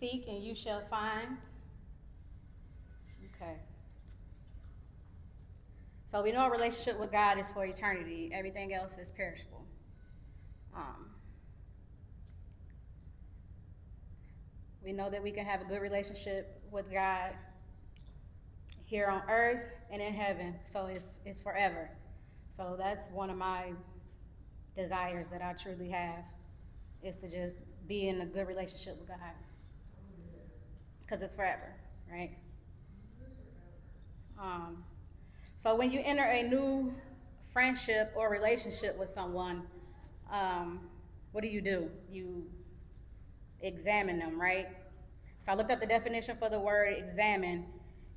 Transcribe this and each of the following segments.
Seek and you shall find. Okay. So we know a relationship with God is for eternity. Everything else is perishable. We know that we can have a good relationship with God here on earth and in heaven. So it's forever. So that's one of my desires that I truly have, is to just be in a good relationship with God. Because it's forever, right? So when you enter a new friendship or relationship with someone, what do? You examine them, right? So I looked up the definition for the word examine,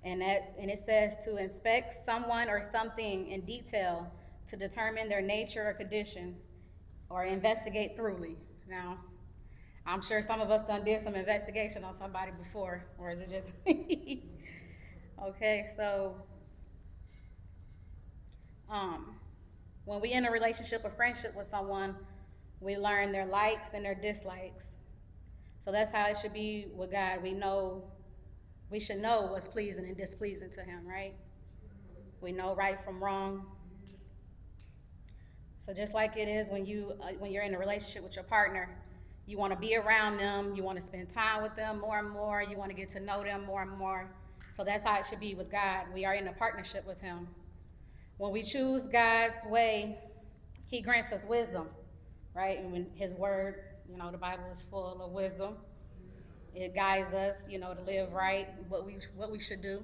and it says to inspect someone or something in detail to determine their nature or condition, or investigate thoroughly. Now, I'm sure some of us did some investigation on somebody before, or is it just me? Okay, so when we in a relationship or friendship with someone, we learn their likes and their dislikes. So that's how it should be with God. We should know what's pleasing and displeasing to him, right? We know right from wrong. So just like it is when you're in a relationship with your partner, you want to be around them, you want to spend time with them more and more, you want to get to know them more and more. So that's how it should be with God. We are in a partnership with him. When we choose God's way, he grants us wisdom, right? And when his word, the Bible is full of wisdom. It guides us, to live right, what we should do,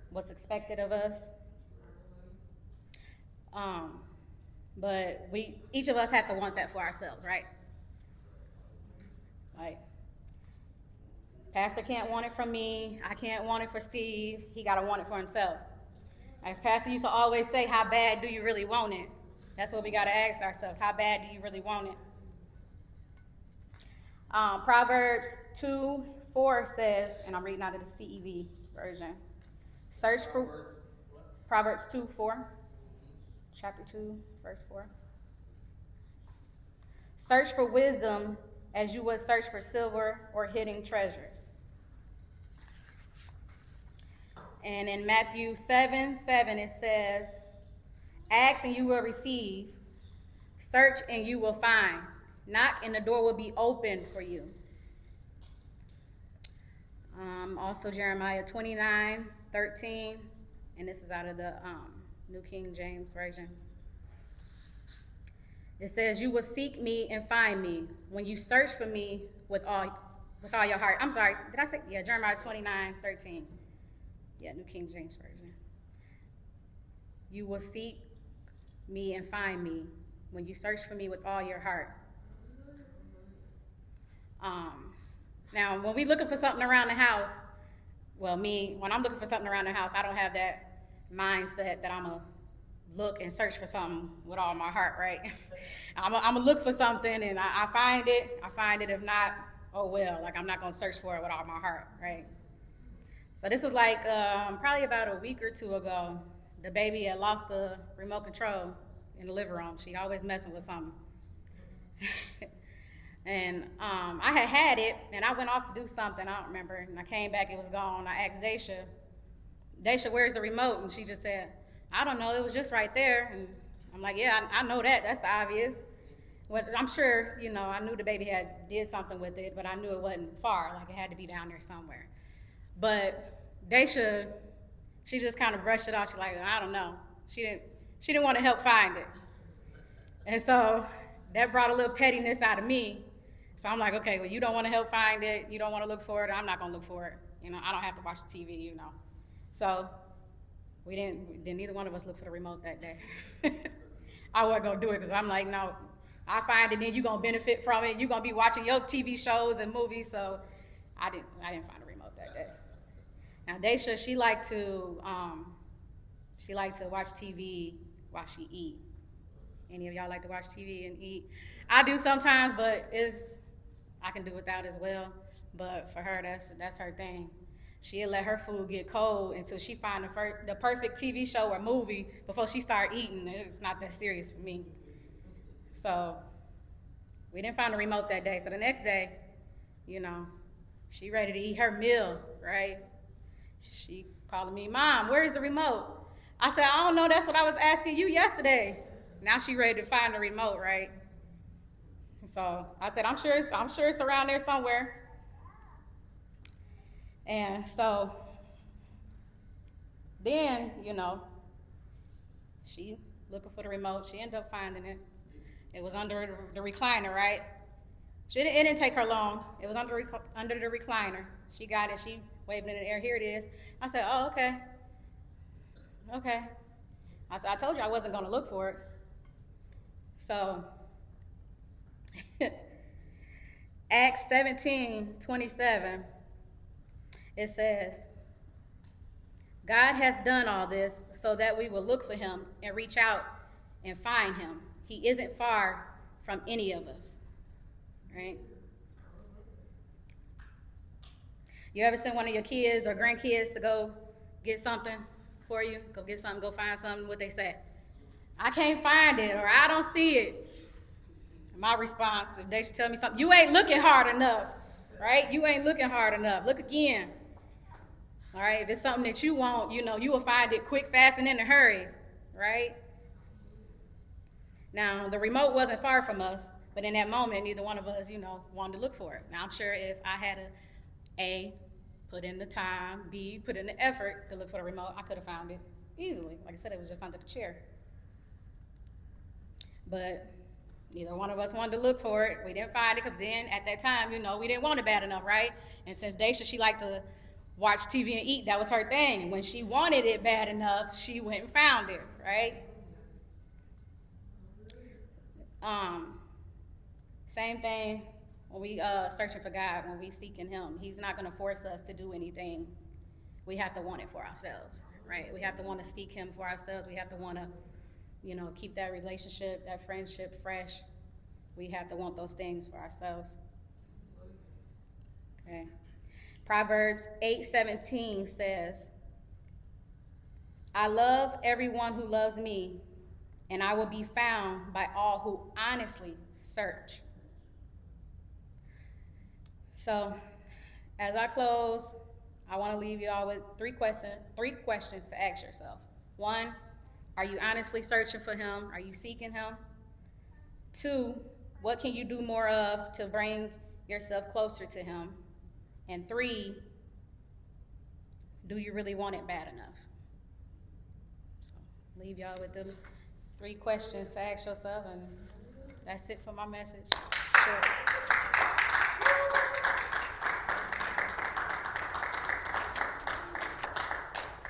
what's expected of us. But each of us have to want that for ourselves, right? Like, Pastor can't want it from me. I can't want it for Steve. He got to want it for himself. As Pastor used to always say, how bad do you really want it? That's what we got to ask ourselves. How bad do you really want it? Proverbs 2:4 says, and I'm reading out of the CEV version, search for Proverbs 2:4, chapter 2, verse 4. Search for wisdom as you would search for silver or hidden treasures. And in Matthew 7:7 it says, ask and you will receive, search and you will find, knock and the door will be opened for you. Also Jeremiah 29:13, and this is out of the New King James Version. It says, you will seek me and find me when you search for me with all your heart. I'm sorry, did I say? Yeah, Jeremiah 29:13. Yeah, New King James Version. You will seek me and find me when you search for me with all your heart. Now, when we're looking for something around the house, when I'm looking for something around the house, I don't have that mindset that I'm going to look and search for something with all my heart, right? I'm going to look for something, and I find it. I find it. If not, oh well. Like, I'm not going to search for it with all my heart, right? So this was like probably about a week or two ago. The baby had lost the remote control in the living room. She always messing with something. And I had it, and I went off to do something, I don't remember, and I came back, it was gone. I asked Daisha, where's the remote? And she just said, I don't know, it was just right there. And I'm like, yeah, I know that's obvious. Well, I'm sure, I knew the baby did something with it, but I knew it wasn't far, like it had to be down there somewhere. But Daisha, she just kind of brushed it off. She's like, I don't know. She didn't want to help find it. And so that brought a little pettiness out of me. So I'm like, okay, well, you don't want to help find it. You don't want to look for it. I'm not going to look for it. I don't have to watch the TV, So neither one of us look for the remote that day. I wasn't going to do it because I'm like, no, I find it, then you're going to benefit from it. You're going to be watching your TV shows and movies. So I didn't find the remote that day. Now, Daisha, she liked to watch TV while she eat. Any of y'all like to watch TV and eat? I do sometimes, but I can do without as well. But for her, that's her thing. She'll let her food get cold until she find the perfect TV show or movie before she start eating. It's not that serious for me. So we didn't find the remote that day. So the next day, She ready to eat her meal, right? She calling me, Mom, where's the remote? I said, I don't know, that's what I was asking you yesterday. Now she ready to find the remote, right? So I said, I'm sure it's around there somewhere. And so then, she looking for the remote. She ended up finding it. It was under the recliner, right? It didn't take her long. It was under the recliner. She got it. She waved it in the air. Here it is. I said, oh, okay. Okay. I said, I told you I wasn't going to look for it. So, Acts 17:27, it says, God has done all this so that we will look for him and reach out and find him. He isn't far from any of us, right? You ever send one of your kids or grandkids to go get something for you? Go get something, go find something, what they say? I can't find it, or I don't see it. My response, if they should tell me something, you ain't looking hard enough, right? You ain't looking hard enough. Look again. All right, if it's something that you want, you will find it quick, fast, and in a hurry, right? Now, the remote wasn't far from us, but in that moment, neither one of us, wanted to look for it. Now, I'm sure if I had A, put in the time, B, put in the effort to look for the remote, I could have found it easily. Like I said, it was just under the chair. But neither one of us wanted to look for it. We didn't find it because then at that time, we didn't want it bad enough, right? And since Daisha, she liked to watch TV and eat, that was her thing. When she wanted it bad enough, she went and found it, right? Same thing when we searching for God, when we seeking him. He's not going to force us to do anything. We have to want it for ourselves, right? We have to want to seek him for ourselves. We have to want to keep that relationship, that friendship fresh. We have to want those things for ourselves. Okay. Proverbs 8:17 says, I love everyone who loves me, and I will be found by all who honestly search. So, as I close, I want to leave you all with three questions to ask yourself. One, are you honestly searching for him? Are you seeking him? Two, what can you do more of to bring yourself closer to him? And three, do you really want it bad enough? So leave y'all with them three questions to ask yourself, and that's it for my message. Sure.